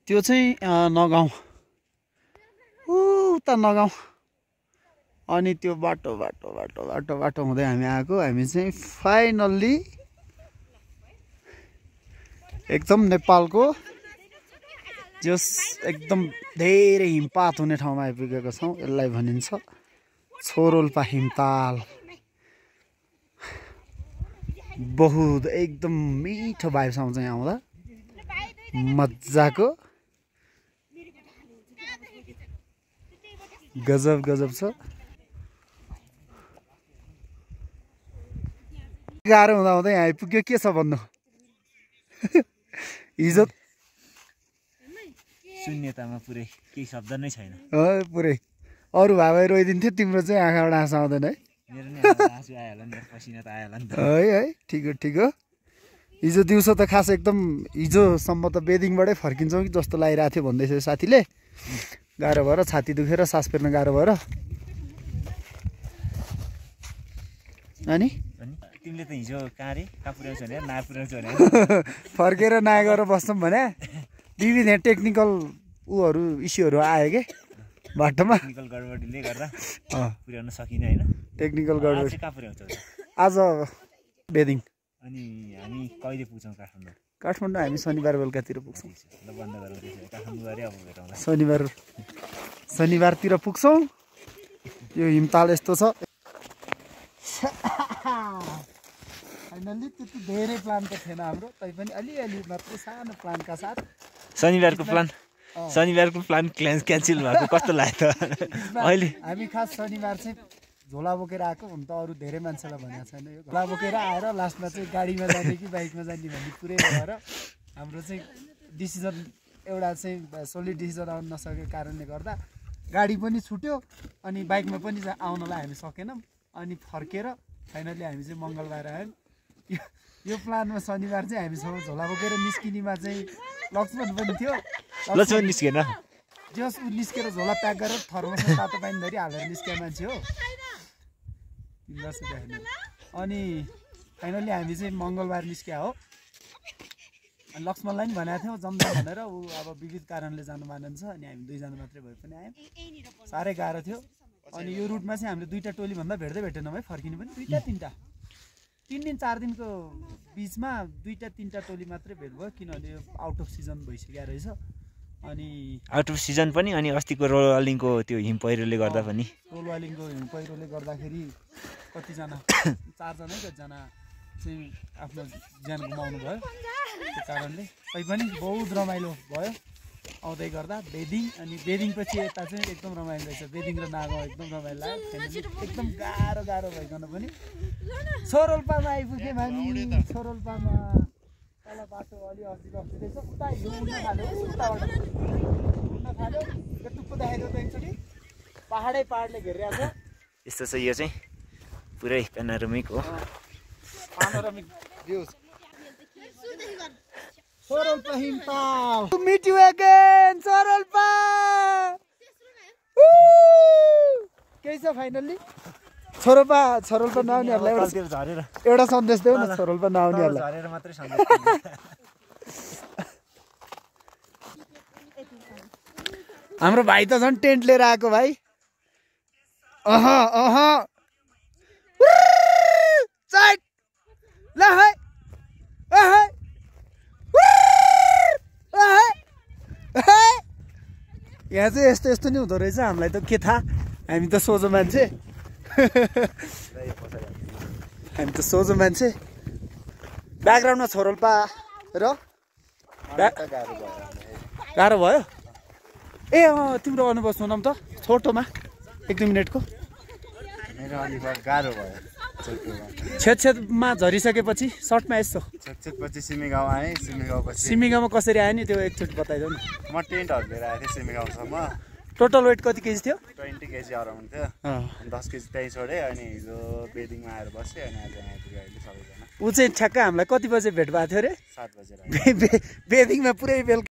त्यो चाहिँ नगाउँ उता नगाउँ अनि त्यो बाटो बाटो बाटो बाटो बाटो हुँदै हामी आएको हामी चाहिँ फाइनल्ली एकदम नेपालको जस एकदम धेरै हिमपात हुने ठाउँमा आइपुगेको छौँ यसलाई भनिन्छ छोरोल्पा हिमताल बहुत एकदम मिठो भाइब्स आउँछ यहाँ आउँदा मजाको गजब गजब छ गाह्रो हुँदा हुँदै यहाँ आइपुग्यो के छ भन्नु हिजो शून्यतामा पुरै केही शब्द नै छैन पुरै अरू भाइ रोइदिन्थ्यो तिम्रो चाहिँ आँखाबाट आँसु आउँदैन है मेरो नि आँसु आइहाल्यो नि पसिना त आइहाल्यो नि त है ठिक हो ठिक हो हिजो दिउँसो त खास एकदम हिजोसम्म त बेदिङबाटै फर्किन्छौँ कि जस्तो लागिरहेको थियो भन्दैछ साथीले गाह्रो भएर छाती दुखेर सास फेर्न गाह्रो भएर अनि तिमीले त हिजो कहाँ रे कहाँ पुर्याउँछ भने ना पुर्याउँछ भने फर्केर ना गरेर बस्छौँ भने विविध यहाँ टेक्निकल उहरू इस्युहरू आयो के बाटोमा टेक्निकल गडबडीले गर्दा पुर्याउन सकिन होइन टेक्निकल गडबडी कहाँ पुर्याउँछ आज बेदिङ अनि हामी कहिले पुग्छौँ काठमाडौँ काठमाडौँ हामी शनिबार बेलुकातिर पुग्छौँ ल बन्द गरेर त्यसो काठमाडौँ गएर अब भेटौँला शनिबारतिर पुग्छौँ यो हिमताल यस्तो छ फाइनल्ली त्यति धेरै प्लान त थिएन हाम्रो तैपनि अलिअलि मात्रै सानो प्लानका साथ शनिबारको प्लान क्यान्सल भएको कस्तो लाग्यो त अहिले हामी खास शनिबार चाहिँ झोला बोकेर आएको हुन त अरू धेरै मान्छेलाई भनेको छैन यो झोला बोकेर आएर लास्टमा चाहिँ गाडीमा जाने कि बाइकमा जाने भन्ने पुरै भएर हाम्रो चाहिँ डिसिजन एउटा चाहिँ सोलिड डिसिजन आउन नसकेको कारणले गर्दा गाडी पनि छुट्यो अनि बाइकमा पनि आउनलाई हामी सकेनौँ अनि फर्केर फाइनल्ली हामी चाहिँ मङ्गलबार आयौँ यो प्लानमा शनिबार चाहिँ हामीसँग झोला बोकेर निस्किनेमा चाहिँ लक्ष्मण पनि थियो लक्ष्मण निस्केन जस ऊ निस्केर झोला प्याक गरेर थर्मसमा तातो पानी धरि हालेर निस्किया मान्छे हो अनि फाइनल्ली हामी चाहिँ मङ्गलबार निस्किया हो अनि लक्ष्मणलाई पनि भनेको थियौँ जम्दा भनेर ऊ अब विविध कारणले जानु मानिन्छ अनि हामी दुईजना मात्रै भए पनि आयौँ साह्रै गाह्रो थियो अनि यो रुटमा चाहिँ हामीले दुईवटा टोलीभन्दा भेटेनौँ है फर्किनु पनि दुईवटा तिनवटा 3 दिन 4 दिनको बिचमा दुईवटा तिनवटा टोली मात्रै भेट भयो किनभने यो आउट अफ सिजन भइसकेको रहेछ अनि आउट अफ सिजन पनि अनि अस्तिको रोलिङको त्यो हिम पहिरोले गर्दा पनि रोलिङको हिम पहिरोले गर्दाखेरि कतिजना 4 जना कतिजना चाहिँ आफ्नो ज्यान गुमाउनु भयो त्यो कारणले तैपनि बहुत रमाइलो भयो आउँदै गर्दा बेदिङ अनि बेदिङ पछि यता चाहिँ एकदम रमाइलो रहेछ बेदिङ र नागाउँ एकदम रमाइलो लाग्यो एकदम गाह्रो भइकन पनि छोरोल्पामा आइपुग्यौँ हामी छोरोल्पामा तल बाटो अलि अस्ति रहेछ उता हिँड्न थाल्यो उताबाट हिँड्न थाल्यो यो टुप्पो देखाइदियो त एकचोटि पाहाडले घेरिरहेको छ यस्तो छ यो चाहिँ पुरै पेनोरामिक हो पेनोरामिक भ्यूज छोरोल्पा हिमताल to meet you again Tsho Rolpa के छ फाइनल्ली छोरोल्पा नआउनेहरूलाई एउटा सन्देश देऊ न छोरोल्पा नआउनेहरूलाई झरेर मात्रै सन्देश हाम्रो भाइ त झन् टेन्ट लिएर आएको भाइ चाइट ल है यहाँ चाहिँ यस्तो नि हुँदो रहेछ हामीलाई त के थाहा हामी त सोझो मान्छे ब्याकग्राउन्डमा छोरोल्पा र गाह्रो भयो ए तिम्रो अनुभव सुनाउँ त छोटोमा 1-2 मिनटको मेरो अलिक गाह्रो भयो छेदमा झरिसकेपछि सर्टमा यस्तो छेदपछि सिमीगाउँ आएँ सिमीगाउँमा कसरी आयो नि त्यो एकचोटि बताइदेऊ न म टेन्टहरू लिएर आएको थिएँ सिमीगाउँसम्म टोटल वेट कति केजी थियो 20 केजी अराउन्ड थियो 10 केजी त्यहीँ छोडेँ अनि हिजो बेदिङमा आएर बसेँ अनि आज आइपुग्यो अहिले सबैजना ऊ चाहिँ ठ्याक्कै हामीलाई कति बजे भेट भएको थियो अरे 7 बजे बेदिङमा पुरै बेलुका